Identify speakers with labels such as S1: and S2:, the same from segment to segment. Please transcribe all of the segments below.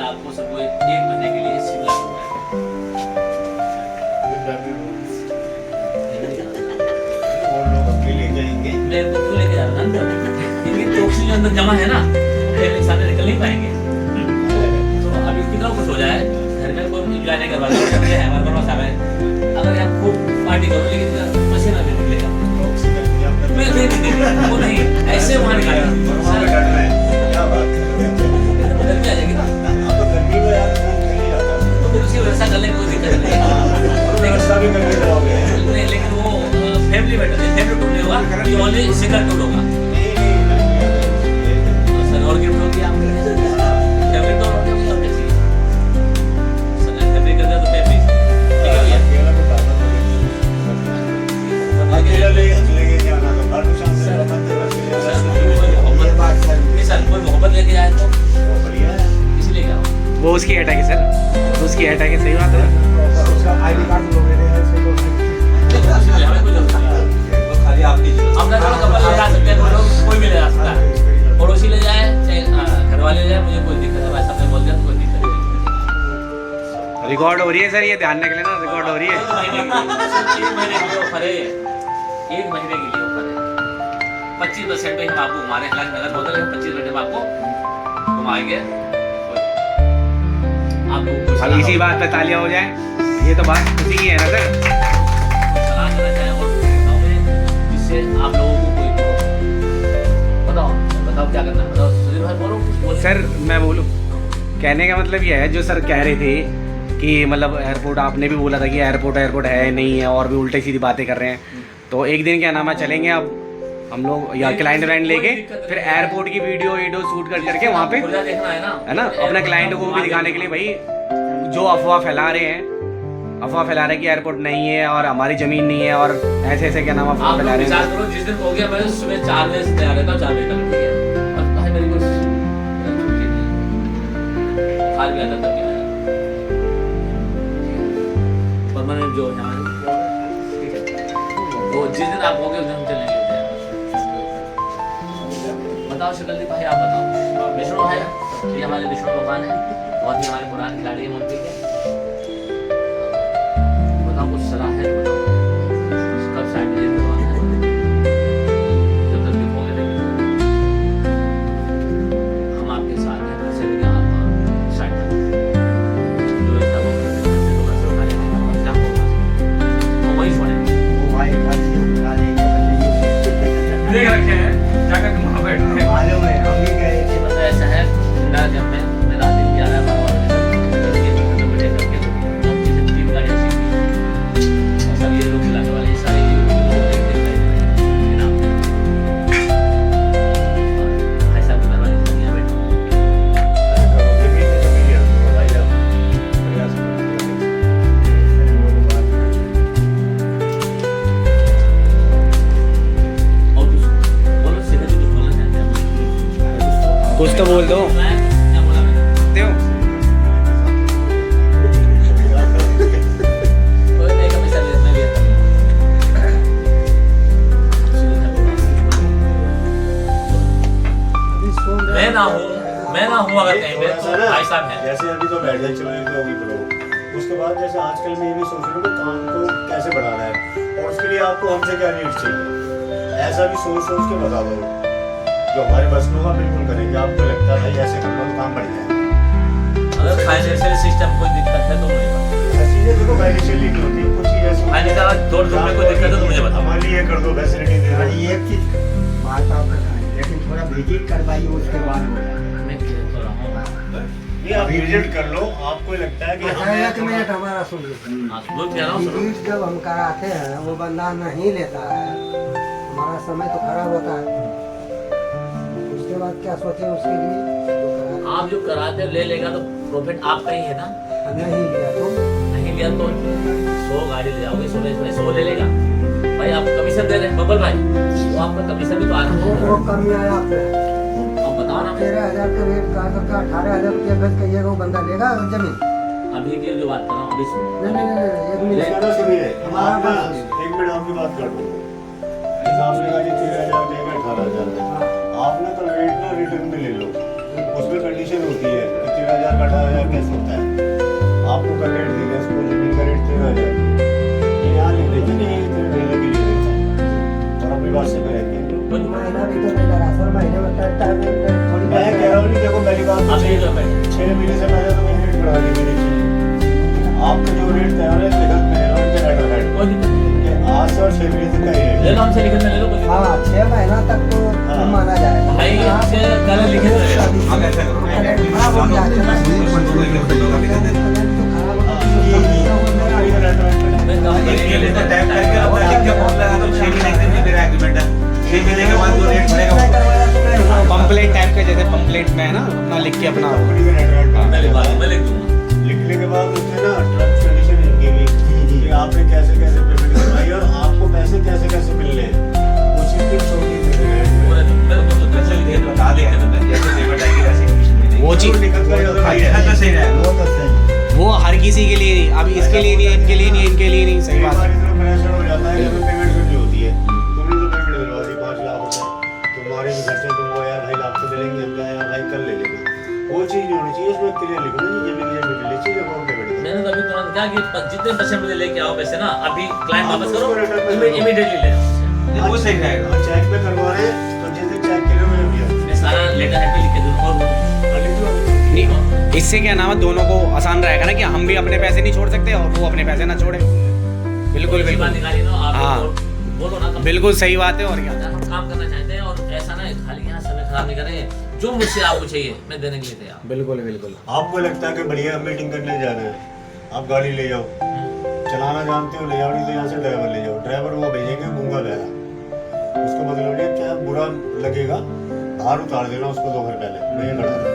S1: आपको सबको 1 महीने के लिए शिमला मैं तो क्यों लेके जा रहा हूँ क्योंकि टॉक्सिन जो अंदर जमा है ना फिर इंसान निकल नहीं पाएंगे। तो अभी कितना कुछ हो जाए घर में कोई एंजॉय नहीं करवा रहा है हमारे पास आ है अगर आप खूब पार्टी करो लेकिन पसीना नहीं निकलेगा मैं नहीं वो नहीं ऐसे वहाँ निकालेगा क्या बात बदल क्या जाएगी आप तो गर्मी में यार तो फिर उसकी व्यवस्था करने की कोई दिक्कत नहीं है व्यवस्था भी करके जाओगे नहीं लेकिन वो फैमिली बेटर है फैमिली टूर नहीं होगा ये ओनली सिंगल टूर होगा सर और गिफ्ट होगी आप फैमिली टूर होगा और कैसी सर फैमिली कर दिया तो फैमिली ठीक है भैया अकेला लेके जाना तो हर शाम से सर कोई मोहब्बत लेके जाए तो बढ़िया है इसलिए क्या
S2: वो उसकी अटैक है सर उसकी अटैक है सही बात है
S3: उसका आईडी कार्ड लोगे
S1: खाली आपकी हम ना कपल ले जा सकते हैं कोई भी ले जा सकता है पड़ोसी ले जाए चाहे घर वाले ले जाए मुझे कोई दिक्कत है वैसा मैं बोल दिया तो कोई दिक्कत नहीं।
S2: रिकॉर्ड हो रही है सर ये ध्यान रख लेना रिकॉर्ड हो रही है
S1: 1 महीने के लिए ऑफर है 1 महीने के लिए ऑफर है 25% पे हम आपको घुमाने हालांकि नगद बोतल है 25% में आपको घुमाएंगे आप
S2: अब इसी बात पे तालियां हो जाए ये तो बात खुशी की है ना सर
S1: आप लोगों को कोई बताओ क्या करना है बताओ सुधीर भाई बोलो
S2: सर मैं बोलूं कहने का मतलब ये है जो सर कह रहे थे कि मतलब एयरपोर्ट आपने भी बोला था कि एयरपोर्ट है नहीं है और भी उल्टे सीधी बातें कर रहे हैं तो एक दिन क्या नाम है चलेंगे अब हम लोग या क्लाइंट व्लाइंट लेके फिर एयरपोर्ट की वीडियो शूट कर करके वहाँ पे है ना अपने क्लाइंट को भी दिखाने के लिए भाई जो अफवाह फैला रहे हैं कि एयरपोर्ट नहीं है और हमारी ज़मीन नहीं है और ऐसे क्या नाम अफवाह फैला रहे हैं।
S1: जिस दिन हो गया मैं सुबह 4 बजे से तैयार रहता हूँ 4 बजे तक ठीक है और भाई मेरी कोई छुट्टी नहीं हाल भी आता तब भी आया परमानेंट जो है वो जिस दिन आप हो गए उस दिन हम चलेंगे बताओ शकलदीप भाई आप बताओ विष्णु है ये हमारे विष्णु भगवान है बहुत ही हमारे पुराने खिलाड़ी हैं मूर्ति के बताओ कुछ सलाह है बताओ कब साइड में करवाना है जब तक भी होंगे लेकिन हम आपके साथ हैं वैसे भी आप साइड में जो ऐसा वो वैसे उठा लेंगे क्या होगा वो वही छोड़ेंगे
S3: वो भाई उठा लेंगे
S1: देख रखे हैं जाकर तुम वहाँ बैठे हैं
S3: मालूम है हम भी गए थे
S1: मतलब ऐसा है ना जब मैं रात दिन 11-12
S2: कुछ तो बोल दो
S1: मैं ना हूँ अगर कहीं पे तो भाई साहब हैं
S4: जैसे अभी तो बैठ जाए चलो तो अभी करो उसके बाद जैसे आजकल मैं ये भी सोच रहा हूँ कि काम को कैसे बढ़ाना है और उसके लिए आपको हमसे क्या नीड चाहिए ऐसा भी सोच के बता दो जो हमारे बस में होगा बिल्कुल करेंगे आपको लगता है भाई ऐसे करना तो काम बढ़ जाए
S1: अगर फाइनेंशियल सिस्टम कोई दिक्कत है तो मुझे
S4: चीजें देखो फाइनेंशियली नहीं होती कुछ चीज ऐसी
S1: फाइनेंशियल दौड़ में कोई दिक्कत है तो मुझे बताओ
S4: हमारे लिए कर दो फैसिलिटी दे दो
S3: ये एक चीज बात आप बताएं लेकिन थोड़ा विजिट करवाइए उसके बाद हो जाए
S1: मैं कह तो रहा हूँ
S4: ये आप विजिट कर लो आपको लगता है कि
S3: अच्छा एक मिनट हमारा सुनिए
S1: हाँ सुनो कह रहा हूँ
S3: विजिट जब हम कराते हैं वो बंदा नहीं लेता है हमारा समय तो खराब होता है उसके बाद क्या सोचे उसके लिए जो करा
S1: आप जो कराते हो ले लेगा तो प्रॉफिट आपका ही है ना।
S3: नहीं लिया तो
S1: नहीं लिया तो 100 गाड़ी ले जाओगे, 100 ले लेगा भाई। आप कमीशन दे रहे हैं बबल भाई, तो आपका कमीशन भी तो आ रहा
S3: वो
S1: है।
S3: कमी आया आप पे।
S1: अब बताओ ना।
S3: 13,000 का रेट कहा करके 18,000 रुपया गज कहिएगा, वो बंदा लेगा जमीन?
S1: अभी की जो बात कर रहा हूँ अभी सुनो।
S3: नहीं, एक मिनट।
S4: इसका ना सुनिए,
S3: हमारा
S4: आप ना
S3: बात सुनिए।
S4: 1 मिनट आपकी बात कर दूँ। जैसे आपने कहा जी 13,000 देगा 18,000 देगा, आपने तो रेट ना रिटर्न में ले लो, उसमें कंडीशन होती है कि 13,000 का 18,000 कैसे होता है। आपको का रेट देगा, इसको जमीन का रेट 13,000, ये यहाँ लिख देते नहीं, ये 13,000 की लिख देता है और अपनी बात से करेंगे।
S3: महीना भी तो नहीं लगा सर, महीने में टाइम थोड़ी
S4: मैं कह रहा हूँ नहीं, देखो मेरी बात
S1: अभी जो बैठे
S4: 6 महीने से पहले तो मैंने रेट बढ़ा दी मेरी चीज। आपका जो रेट तैयार है लिखत में है उनके रेट रेट
S1: कोई दिक्कत नहीं।
S4: आज से और 6 महीने तक का ही
S1: ले
S4: रेट
S1: लो हमसे लिखित में ले लो कोई दिक्कत
S3: हाँ 6 महीना तक तो
S4: हाँ।
S3: माना जाएगा।
S1: भाई हमसे कल लिखित में ले लो।
S2: हम ऐसा करो ना,
S3: खराब हो गया, चला
S1: मैं कहूँ
S2: ये लेटर टाइप करके अब लिख के फॉर्म लगा दो, 6 महीने के लिए मेरा एग्रीमेंट है, 6 महीने के बाद जो रेट बढ़ेगा पंपलेट टाइप का, जैसे पंपलेट में है ना अपना लिख के अपना।
S1: मैं लिखवा दूँ, मैं लिख दूँगा।
S4: लिखने के बाद उसमें ना टर्म्स कंडीशन लिखी हुई कि आपने कैसे कैसे पेमेंट करवाई और आपको पैसे कैसे कैसे मिलने हैं, वो चीज़ की छोटी सी है।
S1: पूरे मेरे को तो कैसे लिखे तो
S2: बता दे जैसे पेमेंट आएगी वैसे कमीशन मिलेगी। वो चीज
S4: निकल कर ज़्यादा नहीं है।
S2: तो सही रहेगा, वो हर किसी के लिए नहीं, अब इसके लिए नहीं, इनके लिए नहीं, इनके लिए नहीं। सही
S4: कई
S2: बात
S4: बार
S2: है।
S4: इतना प्रेशर हो जाता है कि पेमेंट करनी होती है, तुमने तो पेमेंट दिलवा दी 5 लाख रुपए, तुम्हारे भी खर्चे तुमको यार 2.5 लाख से मिलेंगे, हम क्या यार भाई कल ले लेंगे, वो चीज़ नहीं होनी चाहिए। इसमें क्लियर लिखो ना जी, जमीन मिली चीज़ अकाउंट पे बैठ
S1: मैंने तो अभी तुरंत कहा कि जितने परसेंट मुझे लेके आओ पैसे ना अभी क्लाइंट
S4: हाँ,
S1: वापस
S4: तो
S1: करो,
S4: उसको return कर दो।
S1: इमीडिएटली ले जाओ।
S2: वो सही रहेगा।
S4: और चेक पे करवा रहे हैं तो जिस दिन चेक के लिए मैं भैया
S1: मैं सारा लेटर हेड पे लिख के दूँ और
S2: नहीं, इससे क्या नाम है, दोनों को आसान रहेगा ना कि हम भी अपने पैसे नहीं छोड़ सकते और वो अपने पैसे ना छोड़े। बिल्कुल बिल्कुल
S1: निकाली ना आप
S2: हाँ।
S1: बोलो ना कम।
S2: बिल्कुल सही बात है। और क्या
S1: हम काम करना चाहते हैं और ऐसा ना खाली यहाँ समय खराब नहीं करेंगे। जो मुझसे आपको चाहिए मैं देने के लिए तैयार।
S2: बिल्कुल बिल्कुल।
S4: आपको लगता है कि बढ़िया मीटिंग करने जा रहे हैं, आप गाड़ी ले जाओ, चलाना जानते हो ले जाओ, नहीं तो यहाँ से ड्राइवर ले जाओ, ड्राइवर वो भेजेंगे मूंगा बहरा, उसका मतलब ये क्या बुरा लगेगा, बाहर उतार देना उसको 2 घर पहले, मैं ये खड़ा रहूं।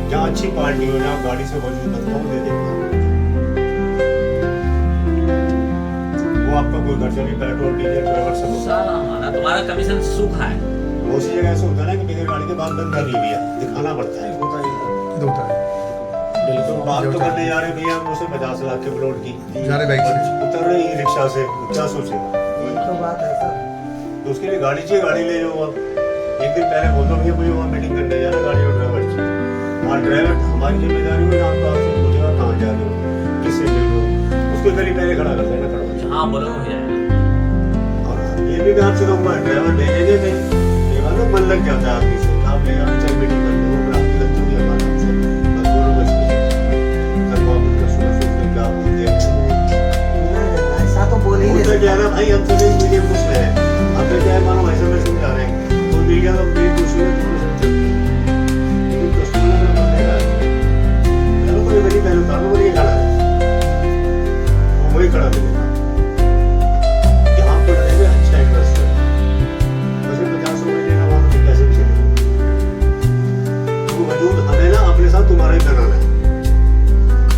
S4: जहाँ अच्छी पार्टी हो, जहाँ गाड़ी से मौजूद बनता हूँ दे देंगे, वो आपका कोई खर्चा नहीं, पेट्रोल डीजल ड्राइवर सब होगा।
S1: सारा हमारा तुम्हारा कमीशन सूखा है।
S4: बहुत सी जगह ऐसा होता है ना कि बगैर गाड़ी के बाद बंद कर ली भैया, दिखाना पड़ता है। बिल्कुल बात तो करने जा रहे हैं भैया, हम उसे 50 लाख के प्लॉट की उतर रहे ही रिक्शा से, क्या सोचेगा?
S3: तो बात है सर,
S4: तो उसके लिए गाड़ी चाहिए, गाड़ी ले जाओ आप। एक दिन पहले बोल दो भैया मुझे वहाँ मीटिंग करने जाना, गाड़ी और ड्राइवर चाहिए। हाँ ड्राइवर हमारी जिम्मेदारी हो, आपको आपसे पूछेगा कहाँ जा रहे हो, किससे मिल रहे हो, उसको गली पहले खड़ा कर देना, खड़ा
S1: हाँ बोलो हो जाएगा।
S4: और ये भी मैं आपसे कहूँगा ड्राइवर भेजेंगे नहीं, ये बात ना मन लग जाता है आदमी से, आप ले जाओ चल मीटिंग करते हो, मैं आपकी गलती हुई हमारे हमसे, बस दोनों बच गए। तब आप उनका सोच के क्या बोलते हैं,
S3: ऐसा तो बोल ही नहीं
S4: उनका क्या है
S3: सकता।
S4: ना भाई, हम तो नहीं मीडिया खुश है, हमने क्या है मानो ऐसा में समझा रहे हैं, तो मीडिया तो मेरी खुशी है, दोनों समझते हैं, लेकिन कस्टमर ने बंदेगा चलो कोई बड़ी पहले उतार लो, ये खड़ा है, वही खड़ा मिलेगा, यहाँ पर रहेगा अच्छा इन्वेस्टर, वैसे 50 रुपये लेना वहाँ तो कैसे भी चलेगा, तो वजूद हमें ना अपने साथ तुम्हारा ही बनाना है।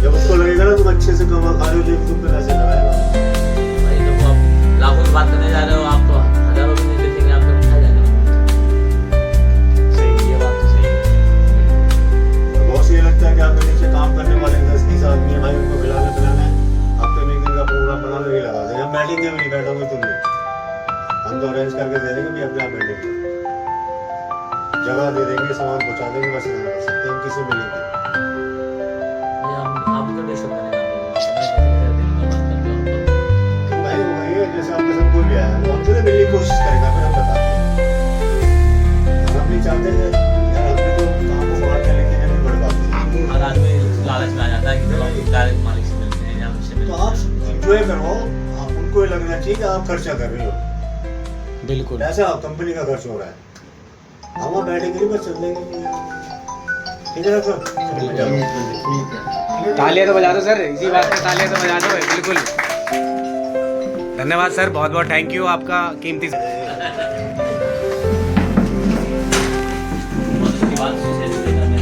S4: जब उसको लगेगा ना तुम अच्छे से कमा खा रहे हो, जब तुम पे पैसे लगाएगा,
S1: भाई देखो आप लाखों की बात करने जा रहे हो, आप तो हजारों भी नहीं देखेंगे, आप तो खा जाएगा।
S2: सही, ये बात तो सही है।
S4: बहुत से ये लगता है कि आप नीचे काम करने वाले 10-20 आदमी है भाई, उनको खिलाना पिलाना है, हफ्ते में एक दिन का प्रोग्राम बना के लगा देंगे, हम बैठेंगे भी नहीं, बैठोगे तुम नहीं, हम तो अरेंज करके दे देंगे भी अपने आप बैठेंगे, जगह दे देंगे, सामान पहुंचा देंगे, बस इतना कर सकते हैं, हम किसी मिलेंगे।
S1: भाई हम आपको डिस्टर्ब करेंगे आप
S4: तो भाई वो वही है, जैसे आपके साथ कोई भी आया वो हमसे ना मिलने की कोशिश करेगा, फिर हम बताते हैं, हम नहीं चाहते हैं यार, हमने तो काम को बाहर चले के जमीन बर्बाद की।
S1: हर आदमी लालच में आ जाता है कि चलो हम डायरेक्ट मालिक से मिलते हैं या मुझसे मिलते
S4: तो
S1: हैं।
S4: आप इंजॉय करो, आप उनको ये लगना चाहिए कि आप खर्चा कर रहे हो,
S2: बिल्कुल।
S4: ऐसा कंपनी का खर्च हो रहा है, हम वहाँ बैठेंगे नहीं, बस चल देंगे, ठीक है ना सर?
S2: तालियां तो बजा दो सर, इसी बात पे तालियां तो बजा दो। बिल्कुल धन्यवाद सर, बहुत बहुत थैंक यू आपका कीमती।
S1: और उसके बाद सोशल मीडिया में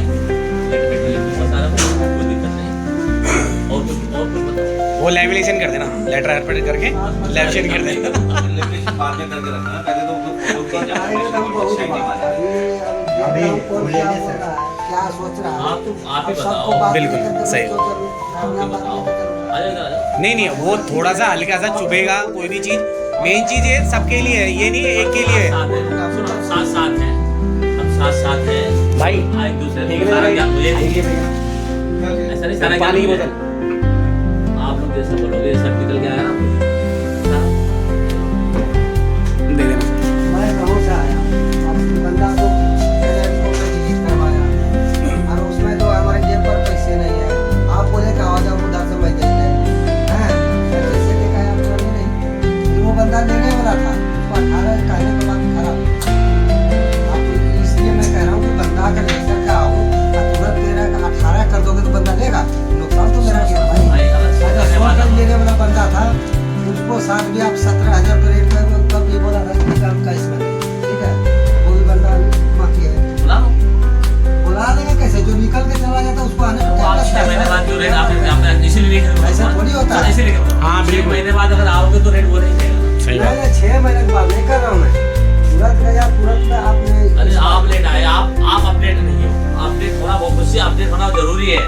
S2: वो लेमिनेशन कर देना, लेटर हेड करके लेमिनेशन कर देना।
S5: लेमिनेशन बाद में करके रखना, पहले तो
S3: अभी बोलिए नहीं सर।
S6: क्या सोच रहा है?
S1: आप ही बताओ।
S2: बिल्कुल सही।
S1: आ जाएगा।
S2: नहीं नहीं, वो थोड़ा सा हल्का सा चुभेगा कोई भी चीज, मेन चीज ये सबके लिए है, ये नहीं है एक के लिए है।
S1: सुनो, साथ साथ हैं, हम साथ साथ हैं
S2: भाई
S1: एक दूसरे को सारा ज्ञान मुझे नहीं। ऐसा नहीं सारा
S2: पानी की
S1: ज्ञान
S2: बोतल
S1: मुझे। आप लोग जैसे बोलोगे सब निकल के आया ना हाँ।
S2: दे देना।
S6: मैं कहाँ से आया? अब बंदा को विजिट करवाया और उसमें तो हमारे जेब पर पैसे नहीं है। आप बोले कि आ जाओ उधर से मैं दे देंगे हैं, पैसे लेकर आया तो नहीं। वो बंदा लेने वाला था, उसको 18 कहने के बाद खराब। अब इसलिए मैं कह रहा हूँ कि बंदा का लेकर के आओ और तुरंत तेरा 18 कर दोगे तो बंदा लेगा, नुकसान तो मेरा क्या भाई।
S1: भाई
S6: अगर 100 लेने वाला बंदा था, उसको साथ भी आप 17,000 का रेट में तब भी बोला था कि काम का इसमें ठीक है। वो भी बंदा बाकी है,
S1: बुलाओ।
S6: बुला देंगे कैसे? जो निकल के चला जाता है उसको आने में
S1: वो
S6: टाइम
S1: आप 6
S6: लगता
S1: महीने
S6: है।
S1: बाद जो रेट आपने इसीलिए
S6: ऐसा थोड़ी होता है।
S1: इसीलिए
S2: हाँ,
S1: 6
S2: बिल्कुल।
S1: महीने बाद अगर आओगे तो रेट वो नहीं देगा।
S2: सही
S6: नहीं
S2: बात।
S6: नहीं, 6 महीने के बाद नहीं कर रहा हूँ मैं, तुरंत गया तुरंत में आपने।
S1: अरे आप लेट आए, आप अपडेट नहीं हो। अपडेट होना बहुत मुझसे अपडेट होना जरूरी है।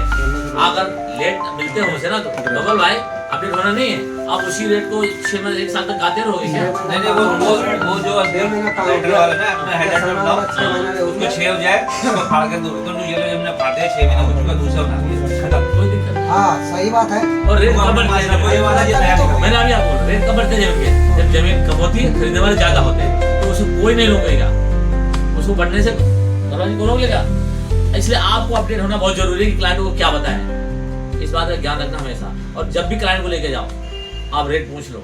S1: अगर लेट मिलते हो मुझसे ना तो डबल भाई अपडेट होना नहीं है। आप उसी रेट को 6 महीने 1 साल तक गाते रहोगे क्या?
S5: नहीं नहीं, वो जो लेटर वाला ना अपना हेड में बताओ, उसको 6 हो जाए उसको फाड़ के दो, तो ये लोग हमने फाड़ दिया 6 महीने हो चुका, दूसरा बना दिया, खत्म।
S1: कोई दिक्कत नहीं।
S6: हाँ सही बात है।
S1: और रेट कम बढ़ते हैं।
S5: ये वाला ये नया निकल
S1: मैंने अभी आपको बोला, रेट कम बढ़ते हैं जमीन के। जब जमीन कम होती है खरीदने वाले ज्यादा होते हैं तो उसको कोई नहीं रोकेगा, उसको बढ़ने से दरवाजे को रोक लेगा। इसलिए आपको अपडेट होना बहुत जरूरी है कि क्लाइंट को क्या बताएं। इस बात का ज्ञान रखना हमेशा। और जब भी क्लाइंट को लेके जाओ आप रेट पूछ लो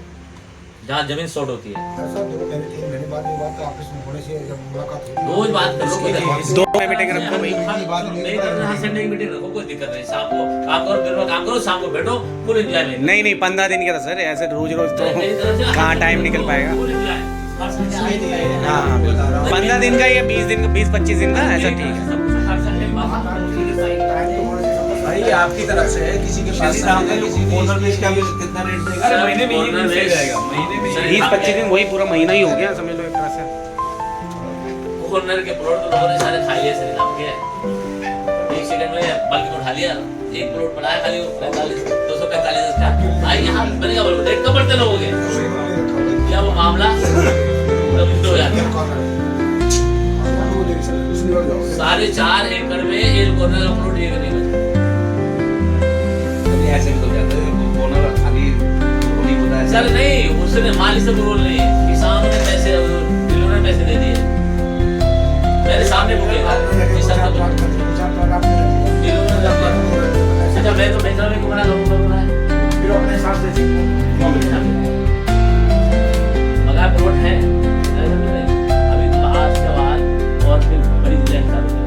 S1: जहाँ जमीन शॉर्ट होती है।
S3: सर 2 महीने 3 महीने बाद ये बात ऑफिस में होने से जब मुलाकात हुई
S1: रोज बात कर लो, कोई दिक्कत नहीं।
S2: 2 मीटिंग रखो भाई।
S1: नहीं करना है, संडे की मीटिंग रखो, कोई दिक्कत नहीं। शाम को काम करो, दिन में काम करो, शाम को बैठो, फुल एंजॉय में।
S2: नहीं नहीं, 15 दिन का था सर, ऐसे रोज रोज तो कहाँ टाइम निकल पाएगा।
S1: Full enjoy. हर संडे
S2: हाँ हाँ, 15 दिन का या 20 दिन का, 20-25 दिन का ऐसा ठीक है।
S1: हर संडे बात
S5: भाई आपकी तरफ से है, किसी के पास कॉर्नर में इसका भी कितना रेट देगा?
S1: अरे महीने में ये मिल जाएगा,
S5: महीने में
S2: 20-25 दिन, वही पूरा महीना ही हो गया समझ लो एक तरह से।
S1: कॉर्नर के प्लॉट तो लोगों ने सारे खा लिए सर नाम के। 1 सेकंड में बल्कि उठा लिया, एक प्लॉट पड़ा है खाली 245 का। भाई यहाँ बनेगा बोलो, रेट कम बढ़ते लोगों के क्या वो मामला तब हो जाता है। 4.5 एकड़ में एक कॉर्नर का प्लॉट ये नहीं बचा।
S5: कभी ऐसे भी तो जाते हैं, कॉर्नर खाली नहीं होता है।
S1: सर नहीं, उसने मालिक से रोल नहीं है, किसानों ने पैसे, डीलरों ने पैसे दे दिए मेरे सामने बोलेगा किसान का डीलरों ने अच्छा मैं तो बेच रहा हूँ, मना करूँगा
S3: फिर अपने साथ से
S1: मगर प्लॉट है ऐसा भी नहीं। अभी बाहर से बाहर और फिर बड़ी डिजाइन चालू है।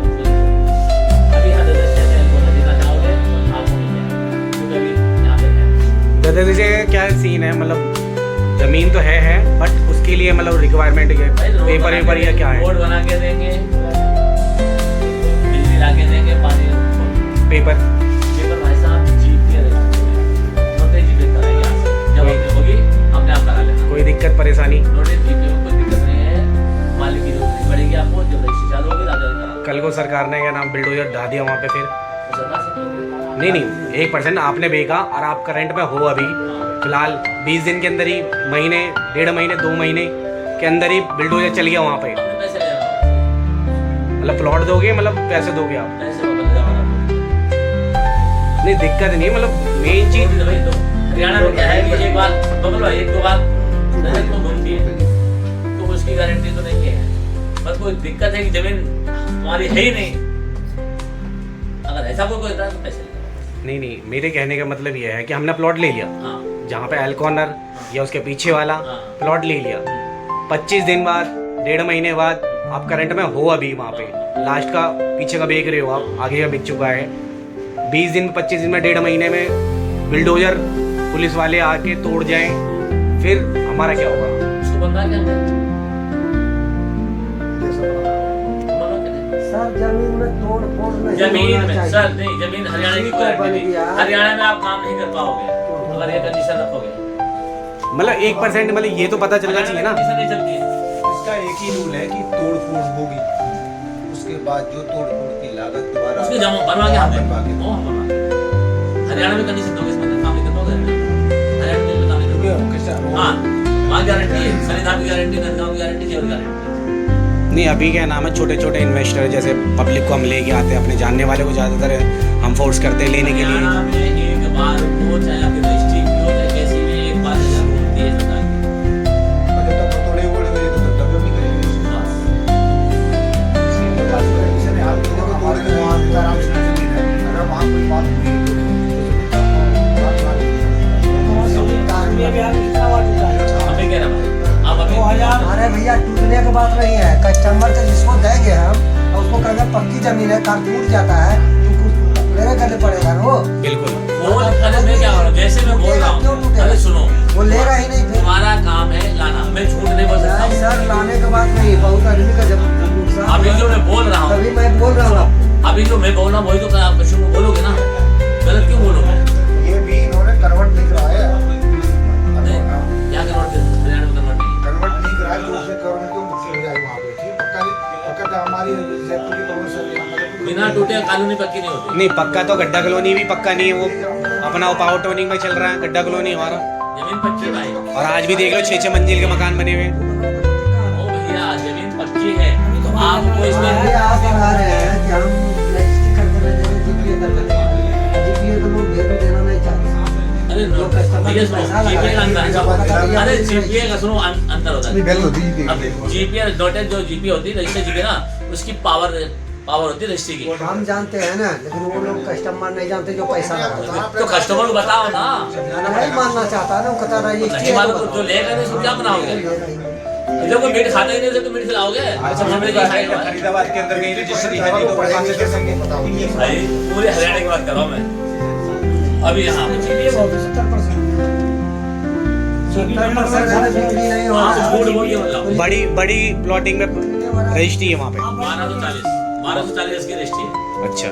S1: अभी यहाँ देना चाहोगे आपको मिल जाएगा क्योंकि अभी यहाँ पे है।
S2: दादा जी क्या सीन है, मतलब जमीन तो है बट उसके लिए मतलब रिक्वायरमेंट ये पेपर वेपर या क्या है?
S1: रोड बना के देंगे, बिजली ला के देंगे, पानी
S2: पेपर
S1: पेपर भाई साहब जीप के नोटिस जीप पे कराएंगे यहाँ से। जब आपकी होगी अपने आप करा लेना,
S2: कोई दिक्कत परेशानी?
S1: नोटिस जीप पे कोई दिक्कत नहीं है। मालिक की जरूरत पड़ेगी आपको, जब रजिस्ट्री चालू होगी राजा करा
S2: कल को सरकार ने क्या नाम बिल्डोजर ढा दिया वहाँ पे, फिर
S1: तो सरकार से करोगे।
S2: नहीं नहीं 1% आपने बेचा और आप करंट में हो अभी फिलहाल 20 दिन के अंदर ही, महीने 1.5 महीने 2 महीने के अंदर ही बिल्डोजर चल गया वहाँ पे,
S1: अपने पैसे ले जाओ,
S2: मतलब प्लॉट दोगे मतलब पैसे दोगे आप?
S1: पैसे वापस ले जाओ आप।
S2: नहीं दिक्कत नहीं, मतलब मेन चीज
S1: भाई तो हरियाणा में क्या है कि एक बार बगल भाई 1-2 बार नजर को घूमती है तो उसकी गारंटी तो नहीं है। बस कोई दिक्कत है कि जमीन हमारी है ही नहीं, अगर ऐसा कोई होता है तो पैसे ले जाओ।
S2: नहीं नहीं, मेरे कहने का मतलब ये है कि हमने प्लॉट ले लिया
S1: हाँ
S2: जहाँ पे एल कॉर्नर या उसके पीछे वाला
S1: हाँ।
S2: प्लॉट ले लिया, 25 दिन बाद 1.5 महीने बाद आप करंट में हो अभी वहाँ पे, लास्ट का पीछे का बेच रहे हो आप, आगे का बिक चुका है। 20 दिन 25 दिन में 1.5 महीने में बिल्डोजर पुलिस वाले आके तोड़ जाएं, फिर हमारा क्या होगा?
S1: उसको बंगाल के अंदर मना करे।
S6: सर जमीन में तोड़ फोड़ नहीं
S1: जमीन
S6: होना
S1: में
S6: चाहिए।
S1: सर नहीं, जमीन हरियाणा की
S6: ठीक है,
S1: गारंटी
S6: बन
S1: नहीं।
S6: गया।
S1: हरियाणा में आप काम नहीं कर पाओगे, अगर ये कंडीशन रखोगे
S2: मतलब 1% मतलब ये तो पता चलना चाहिए ना।
S1: कंडीशन नहीं चलती है।
S7: इसका एक ही रूल है कि तोड़ फोड़ होगी, उसके बाद जो तोड़ फोड़ की लागत दोबारा
S1: उसके जमा बनवा के हम
S7: बनवा के
S1: देंगे। वो हम बनवा देंगे। हरियाणा में कंडीशन दोगे, इसमें काम नहीं करोगे, हरियाणा में काम नहीं करोगे। हाँ, वहाँ गारंटी है, सरिधाम की गारंटी, नंदगांव की गारंटी, केवल गारंटी।
S2: नहीं अभी क्या नाम है, छोटे छोटे इन्वेस्टर जैसे पब्लिक को हम लेके आते हैं, अपने जानने वाले को ज़्यादातर हम फोर्स करते हैं लेने के लिए।
S1: हरियाणा में एक बार को चाहे आपकी रजिस्ट्री की हो चाहे कैसी भी, एक बार जरूर होती है सरकार की।
S7: जब तक तोड़े ओड़े हुए तो तब भी करेंगे।
S1: बस।
S3: हमारे को वहाँ आराम से जमीन है, अगर वहाँ कोई बात हुई
S1: अभी कह रहा हूँ, आप अभी
S6: अरे भैया टूटने की बात नहीं है, कस्टमर से जिसको देंगे हम और उसको कहेंगे पक्की जमीन है, कार टूट जाता है तो कुछ मेरे करने पड़ेगा ना वो।
S2: बिल्कुल।
S1: बोल, अरे मैं क्या बोल रहा हूँ, जैसे मैं बोल रहा
S6: क्यों
S1: हूँ,
S6: टूटेगा?
S1: अरे सुनो,
S6: वो लेगा ही नहीं फिर।
S1: तुम्हारा काम है लाना, मैं झूठ नहीं बोल सकता
S6: नहीं
S1: हूँ।
S6: सर, लाने के बाद नहीं, बहुत आदमी का जब नुकसान
S1: अभी जो मैं बोल रहा हूँ,
S6: तभी मैं बोल रहा हूँ आपको।
S1: अभी जो मैं बोल रहा हूँ वही तो आप कस्टमर को बोलोगे ना, गलत क्यों बोलोगे?
S3: ये भी इन्होंने कन्वर्ट नहीं कराया है।
S1: नहीं, क्या कन्वर्ट हरियाणा में कन्वर्ट नहीं
S3: कन्वर्ट नहीं कराया तो उससे गवर्नमेंट क्यों मुक्ति हो जाएगी वहाँ पे? ठीक, पक्का तो हमारी जयपुर की प्रमोशन
S1: बिना टूटे कानूनी पक्की नहीं होती।
S2: नहीं पक्का तो गड्ढा कॉलोनी भी पक्का नहीं है, वो अपना पावर टोनिंग में चल रहा है गड्ढा कॉलोनी हमारा।
S1: जमीन पक्की भाई,
S2: और आज भी देख लो 6-6 मंजिल के मकान बने हुए हैं।
S1: ओ भैया जमीन पक्की है तो आपको
S6: अभी
S1: इसमें
S6: आप बता रहे हैं कि हम रजिस्ट्री करके ले जाएंगे, जीपीए कर लेते हैं। जीपीए तो लोग भेज देना नहीं चाहते।
S1: अरे
S6: जो कस्टमर
S1: भैया
S6: पैसा
S1: सुनो, जीपीए का अंतर, अरे
S6: लगा
S1: जीपीए का सुनो अंतर होता है।
S7: बेल होती है।
S1: अब जीपीए डॉटेड जो जीपी होती है रजिस्टर जीपी ना, उसकी पावर होती है रजिस्ट्री की।
S6: हम जानते हैं ना, लेकिन वो लोग कस्टमर नहीं जानते जो पैसा लगाता है।
S1: तो कस्टमर को बताओ ना,
S6: नहीं मानना चाहता ना, वो कहता रही
S1: नहीं मानो तो जो लेगा नहीं उसको क्या बनाओगे? जो कोई मीट खाता ही नहीं उसे तो मीट खिलाओगे? अच्छा हमने ये खाएगा
S7: फरीदाबाद के अंदर कहीं रजिस्ट्री है नहीं तो वहाँ से कैसे होंगे?
S1: भाई, पूरे हरियाणा की बात कर रहा हूँ मैं। अभी यहाँ
S6: बिक्री नहीं हो
S1: हाँ,
S6: रहा
S1: झूठ बोल के मतलब
S2: बड़ी बड़ी प्लॉटिंग में रजिस्ट्री है वहाँ पे।
S1: 1240 की रजिस्ट्री है,
S2: अच्छा,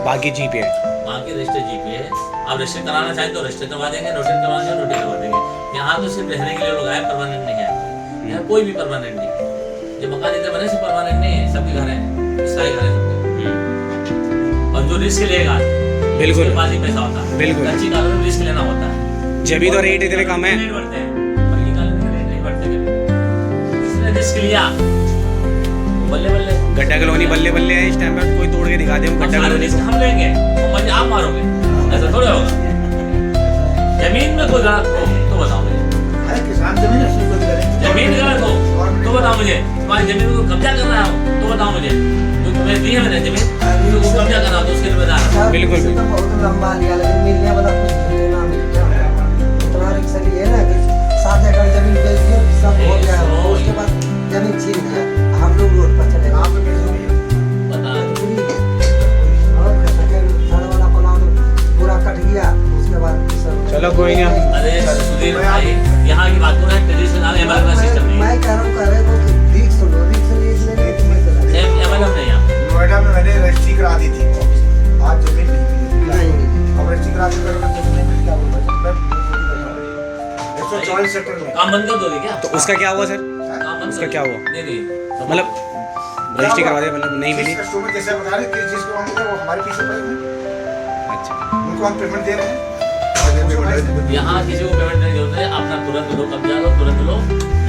S2: बाकी जीपे है।
S1: वहाँ की रजिस्टर जीपी है। आप रजिस्टर कराना चाहें तो रजिस्टर करवा देंगे, नोटिस करवाना चाहें नोटिस करवा देंगे। यहाँ तो सिर्फ रहने के लिए लोग आए, परमानेंट नहीं है। यहाँ कोई भी परमानेंट नहीं, जो मकान इधर बने से परमानेंट नहीं है, सबके घर है, स्थायी घर है सबके। और जो रिस्क लेगा
S2: बिल्कुल।
S1: उसके पास ही पैसा होता है।
S2: बिल्कुल।
S1: कच्ची कानून में रिस्क लेना होता है,
S2: जब तो रेट इतने कम है।
S1: रेट बढ़ते हैं, पक्की कानून में रेट नहीं बढ़ते कभी। जिसने रिस्क लिया वो बल्ले बल्ले,
S2: गड्ढा कॉलोनी बल्ले बल्ले है इस टाइम पे, कोई तोड़ के दिखा दे गड्ढा
S1: सारे
S2: कॉलोनी
S1: रिस्क हम लेंगे और मजे आप मारोगे, ऐसा थोड़ा होगा। जमीन में कोई गलत हो तो बताओ मुझे,
S3: अरे किसान जमीन अस्सी को करेंगे।
S1: जमीन गलत हो तो बताओ मुझे, तुम्हारी जमीन को कब्जा कर रहा हो तो बताओ मुझे, जो तुम्हें दी है मैंने जमीन तो कब्जा कर रहा हो तो उसके लिए बता रहा हूँ।
S2: बिल्कुल,
S6: इससे तो बहुत लंबा लिया, लेकिन मिलने वाला कुछ मिलना मिल गया। इतना रिक्स लिए ना कि 7 एकड़ जमीन बेच दिया, सब हो गया, उसके बाद जमीन छीन गया, हम लोग रोड पर चले
S3: आप पे कैसे होगी?
S1: बता
S6: और सड़ वाला प्लान पूरा कट गया, उसके बाद सब
S2: चलो कोई नहीं।
S1: अरे सुधीर भाई, यहाँ की बात करें ट्रेडिशनल एमएलएम सिस्टम नहीं
S6: मैं कह रहा हूँ करे तो रिक्स लो, रिक्स ले तुम्हें चला
S1: एमएलएम नहीं यहाँ
S3: नोएडा में मैंने रजिस्ट्री करा दी थी, आज जमीन नहीं मिली।
S6: नहीं।
S3: अब रजिस्ट्री करा दी तो कुछ नहीं मिल, क्या बोल रहा है? 144 सेक्टर में
S1: काम बंद कर दोगे क्या?
S2: तो उसका क्या हुआ सर?
S1: काम बंद
S2: उसका
S1: कर
S2: क्या
S1: दो।
S2: हुआ?
S1: नहीं नहीं
S2: मतलब रजिस्ट्री करवा दे, मतलब नहीं मिली।
S3: जिस कस्टमर जैसे बता रहे किस चीज को हम वो हमारे पीछे पड़े हैं,
S2: अच्छा,
S3: उनको हम पेमेंट दे रहे हैं।
S1: यहाँ किसी को पेमेंट नहीं जरूरत है, अपना तुरंत लो, कब्जा लो, तुरंत लो,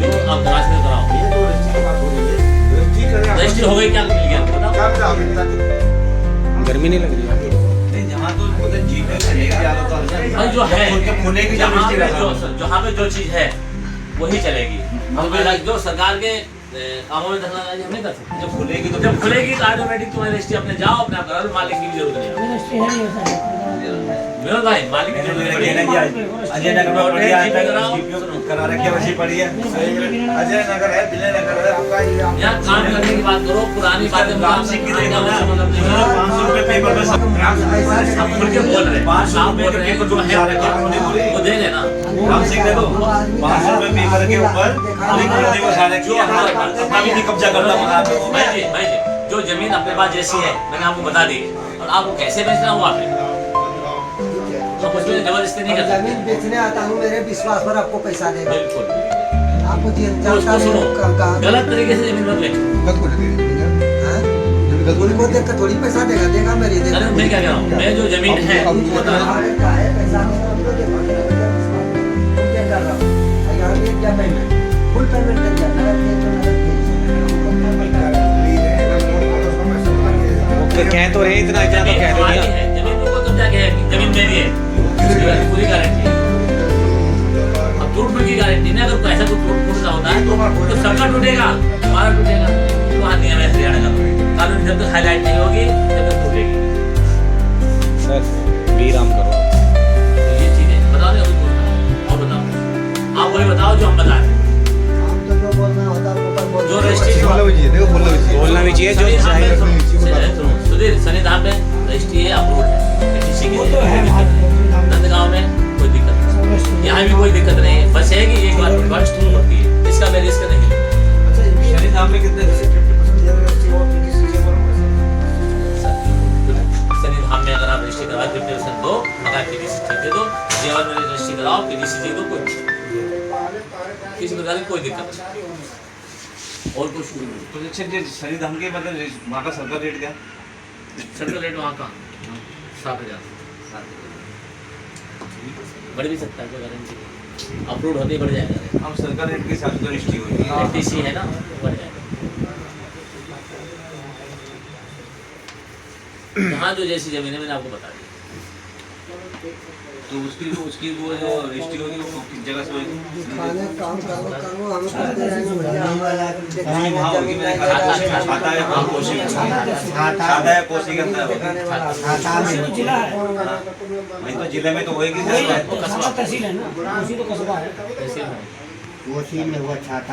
S1: जो आप तलाश में कराओ।
S3: ये तो रजिस्ट्री की बात हो रही है, रजिस्ट्री करें।
S1: रजिस्ट्री हो गई, क्या मिल गया बताओ?
S3: क्या मिला अभी बता दो।
S2: गर्मी नहीं लग रही है?
S7: नहीं, जहाँ तो उधर जीपे से लेके आ रहा था
S1: भाई जो है
S7: उनके खुले की जो
S1: जहाँ
S7: रजिस्ट्री
S1: पे
S7: रहा था।
S1: जहाँ पे जो चीज है वही चलेगी। हम जो सरकार के कामों में दखलंदाजी हम नहीं कर सकते।
S7: जब खुलेगी तो
S1: जब खुलेगी तो ऑटोमेटिक तुम्हारी रजिस्ट्री अपने जाओ, अपने आप करा लो, मालिक की भी जरूरत नहीं है। विनोद भाई, मालिक की जरूरत नहीं है।
S7: अजय नगर में पड़ी है,
S1: जीपे कराओ,
S7: करा रखी है, वैसी पड़ी है।
S3: अजय नगर है, विजय नगर है, आपका ये
S1: यहाँ काम करने की बात करो, पुरानी बातें
S7: काम सीख के देखो ना।
S1: मतलब नहीं है।
S7: 500 रुपए पेपर में सब
S1: हम खुल के बोल रहे हैं,
S7: 500
S1: आप
S7: रुपए
S1: बोल
S7: के
S1: रहे हैं,
S7: पेपर
S1: जो
S7: में
S1: है
S7: जा रखे हैं,
S1: वो दे लेना।
S7: काम सीख देखो 500 रुपए पेपर के ऊपर अभी खुलने को सारे
S1: जो हमारे पास
S7: अपना भी नहीं कब्जा करना मकान पे।
S1: भाई जी, जो जमीन अपने पास जैसी है मैंने आपको बता दी, और आपको कैसे बेचना हुआ आपने हम उसमें जबरदस्ती नहीं कर
S6: जमीन
S1: सकते।
S6: बेचने आता हूँ मेरे विश्वास पर आपको पैसा देगा
S1: बिल्कुल
S6: आपको
S1: तो
S6: जानता
S1: उसको सुनो,
S6: नहीं
S1: गलत तरीके से जमीन मत बेचो।
S7: गलत को दे देंगे
S6: उनको देख कर थोड़ी पैसा देगा देगा मेरी देगा
S1: अरे मैं क्या कह रहा हूँ, मैं जो जमीन है उनको बता रहा हूँ।
S6: अरे क्या है पैसा देगा हमको देखो मैं क्या कर रहा हूँ यहाँ पे क्या पेमेंट फुल पेमेंट कर जाता
S2: तो कह तो रहे इतना इतना तो
S1: जमीन
S2: कह दो
S1: हमारी
S2: दिया।
S1: है, जमीन को कब्जा क्या है, जमीन मेरी है, उसकी पूरी गारंटी है। अब टूट फूट की गारंटी नहीं, अगर ऐसा कुछ टूटना होता है तो सबका टूटेगा, हमारा टूटेगा। तो हाँ नियम है हरियाणा का, कानून जब तक हाईलाइट नहीं होगी तब तक टूटेगी।
S2: सर वीराम करो।
S1: तो ये चीजें बताओ नहीं, अभी पूछना है। और बताओ, आप वही बताओ जो हम बता रहे हैं।
S6: हम तो जो बोलना होता है ऊपर बोल
S1: जो रजिस्ट्री
S7: बोलना भी चाहिए देखो बोलना भी चाहिए
S2: बोलना भी चाहिए जो
S1: सुनो, सुधीर सन्निधान में रजिस्ट्री है, अप्रूव्ड है, किसी की नंदगांव में कोई दिक्कत नहीं, यहाँ भी कोई दिक्कत नहीं है। बस है कि एक बार रिक्वेस्ट होती है, इसका मैं रिस्क नहीं लूँ।
S5: शनिधाम में कितने
S1: सन्निधान में अगर आप रजिस्ट्री करवाए 50% दो, अगर पीडीसी ठीक दे दो, जेवर में रजिस्ट्री कराओ, पीडीसी दे दो, कोई किसी प्रकार की कोई दिक्कत नहीं। और कुछ
S5: तो अच्छा जो शनिधाम के मतलब वहाँ का सरकार रेट क्या?
S1: सेंट्रल रेट वहाँ का 7,000 बढ़ भी सकता है, कोई गारंटी नहीं, अप्रूव होते ही बढ़ जाएगा।
S5: हम सरकार रेट के हिसाब से रजिस्ट्री हुई है।
S1: एफटीसी है ना, बढ़ जाएगा। जहाँ जो जैसी जमीन है मैंने आपको बता दी।
S5: तो उसकी वो जो रजिस्ट्री होगी वो किस जगह से होगी?
S6: खाने काम करो हमें करते रहेंगे भैया
S5: भूमि भाव होगी, मैंने कहा खाता है कहाँ कोशी खाता है कोशी के अंदर होगी। नहीं तो जिले में तो होएगी।
S1: तहसील है ना, उसी तो कस्बा है।
S3: वो सीन में हुआ छाता